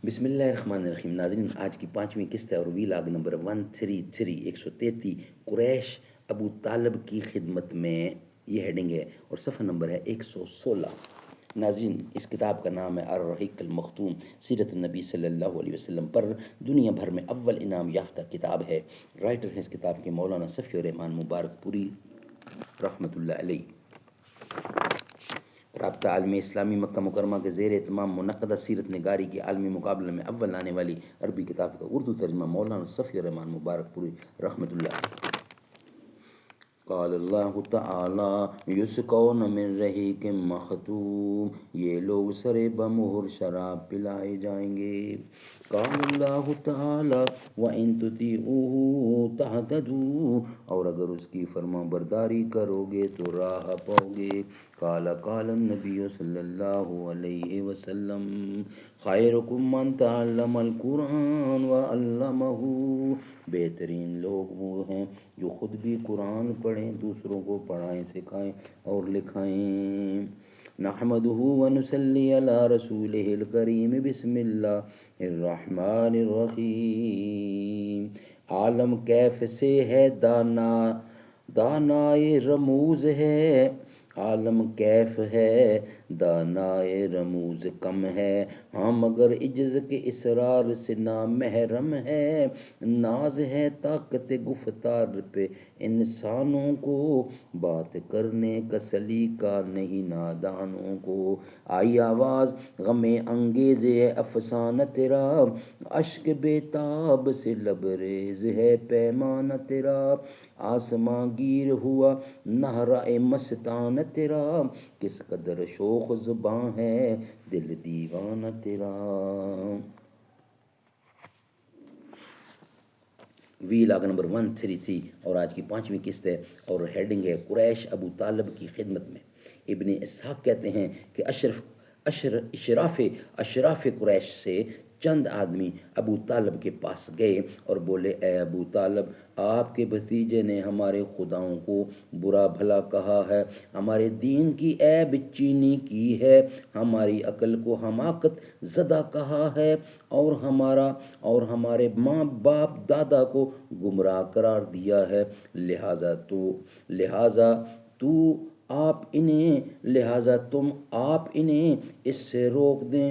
بسم اللہ الرحمن الرحیم. ناظرین، آج کی پانچویں قسط ہے اور ویلاگ نمبر 133 قریش ابو طالب کی خدمت میں، یہ ہیڈنگ ہے اور صفحہ نمبر ہے 116. ناظرین، اس کتاب کا نام ہے الرحیق المختوم، سیرت النبی صلی اللہ علیہ وسلم پر دنیا بھر میں اول انعام یافتہ کتاب ہے. رائٹر ہیں اس کتاب کے مولانا صفی الرحمان مبارک پوری رحمۃ اللہ علیہ. رابطہ عالم اسلامی مکہ مکرمہ کے زیر اہتمام منعقدہ سیرت نگاری کے عالمی مقابلے میں اول آنے والی عربی کتاب کا اردو ترجمہ مولانا صفی الرحمان مبارک پوری رحمۃ اللہ علیہ. قال اللہ تعالی یسقون من رحیق مختوم، یہ لوگ سرے بمہر شراب پلائے جائیں گے. قال اللہ تعالی وَإِن تُطِيعُوهُ تَهْتَدُوا، اور اگر اس کی فرما برداری کرو گے تو راہ پاؤ گے. قال النبی صلی اللہ علیہ وسلم خیرکم من تعلم القرآن وعلمہ، بہترین لوگ وہ ہیں جو خود بھی قرآن پڑھیں، دوسروں کو پڑھائیں، سکھائیں اور لکھائیں. نحمده ونصلی علی رسولہ الکریم. بسم اللہ الرحمن الرحیم. عالم کیف سے ہے دانا، دانائے رموز ہے. عالم کیف ہے دانائے رموز کم ہے، ہاں مگر عجز کے اسرار سے نامحرم ہے. ناز ہے طاقت گفتار پہ انسانوں کو، بات کرنے کا سلیقہ نہیں نادانوں کو. آئی آواز غم انگیز افسانہ تیرا، اشک بیتاب سے لبریز ہے پیمانہ تیرا. آسماں گیر ہوا نہرا مستانہ تیرا، کس قدر شوخ زباں ہے دل دیوانہ تیرا. ویلاگ نمبر 133 اور آج کی پانچویں قسط ہے اور ہیڈنگ ہے قریش ابو طالب کی خدمت میں. ابن اسحاق کہتے ہیں کہ اشراف قریش سے چند آدمی ابو طالب کے پاس گئے اور بولے، اے ابو طالب، آپ کے بھتیجے نے ہمارے خداؤں کو برا بھلا کہا ہے، ہمارے دین کی عیب چینی کی ہے، ہماری عقل کو حماقت زدہ کہا ہے اور ہمارے ماں باپ دادا کو گمراہ قرار دیا ہے. لہٰذا تم آپ انہیں اس سے روک دیں.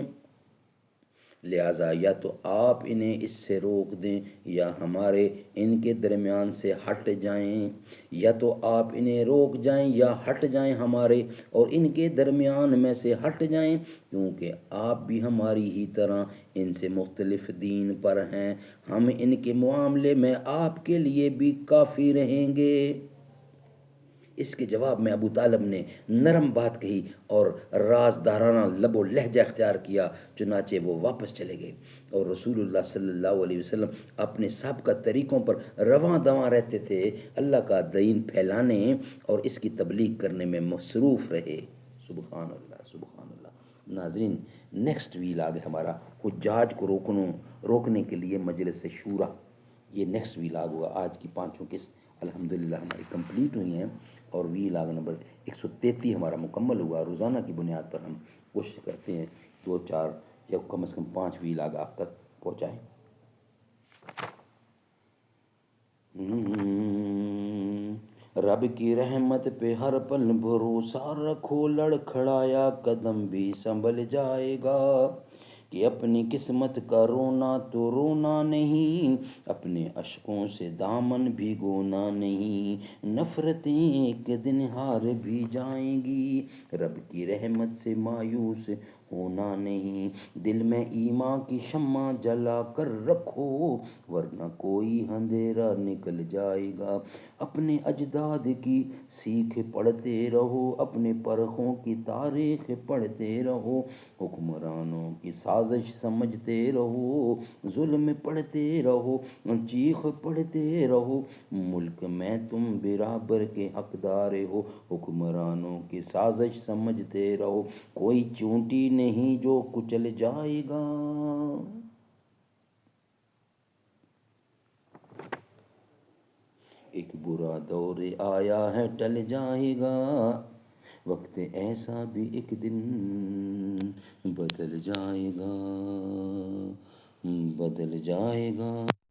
لہٰذا یا تو آپ انہیں اس سے روک دیں یا ہمارے ان کے درمیان سے ہٹ جائیں، یا تو آپ انہیں روک جائیں یا ہٹ جائیں، ہمارے اور ان کے درمیان میں سے ہٹ جائیں، کیونکہ آپ بھی ہماری ہی طرح ان سے مختلف دین پر ہیں. ہم ان کے معاملے میں آپ کے لیے بھی کافی رہیں گے. اس کے جواب میں ابو طالب نے نرم بات کہی اور رازدارانہ لب و لہجہ اختیار کیا. چنانچہ وہ واپس چلے گئے اور رسول اللہ صلی اللہ علیہ وسلم اپنے سابقہ طریقوں پر رواں دواں رہتے تھے، اللہ کا دین پھیلانے اور اس کی تبلیغ کرنے میں مصروف رہے. سبحان اللہ سبحان اللہ. ناظرین، نیکسٹ ویلاگ ہے ہمارا حجاج کو روکنے کے لیے مجلس شورا. یہ نیکسٹ ویلاگ ہوگا. آج کی پانچوں قسط الحمدللہ ہماری کمپلیٹ ہوئی ہیں اور ویلاگ نمبر 133 ہمارا مکمل ہوا. روزانہ کی بنیاد پر ہم کوشش کرتے ہیں 2-4 یا کم از کم 5 ویلاگ آپ تک پہنچائیں. رب کی رحمت پہ ہر پل بھروسہ رکھو، لڑکھڑایا قدم بھی سنبھل جائے گا. کہ اپنی قسمت کا رونا تو رونا نہیں، اپنے اشکوں سے دامن بھگونا نہیں. نفرتیں ایک دن ہار بھی جائیں گی، رب کی رحمت سے مایوس ہونا نہیں. دل میں ایمان کی شمع جلا کر رکھو، ورنہ کوئی اندھیرا نکل جائے گا. اپنے اجداد کی سیکھ پڑھتے رہو، اپنے پرخوں کی تاریخ پڑھتے رہو. حکمرانوں کی سازش سمجھتے رہو، ظلم پڑھتے رہو، چیخ پڑھتے رہو. ملک میں تم برابر کے حقدار ہو، حکمرانوں کی سازش سمجھتے رہو. کوئی چونٹی نہیں جو کچل جائے گا. ایک برا دور آیا ہے ٹل جائے گا، وقت ایسا بھی ایک دن بدل جائے گا. بدل جائے گا.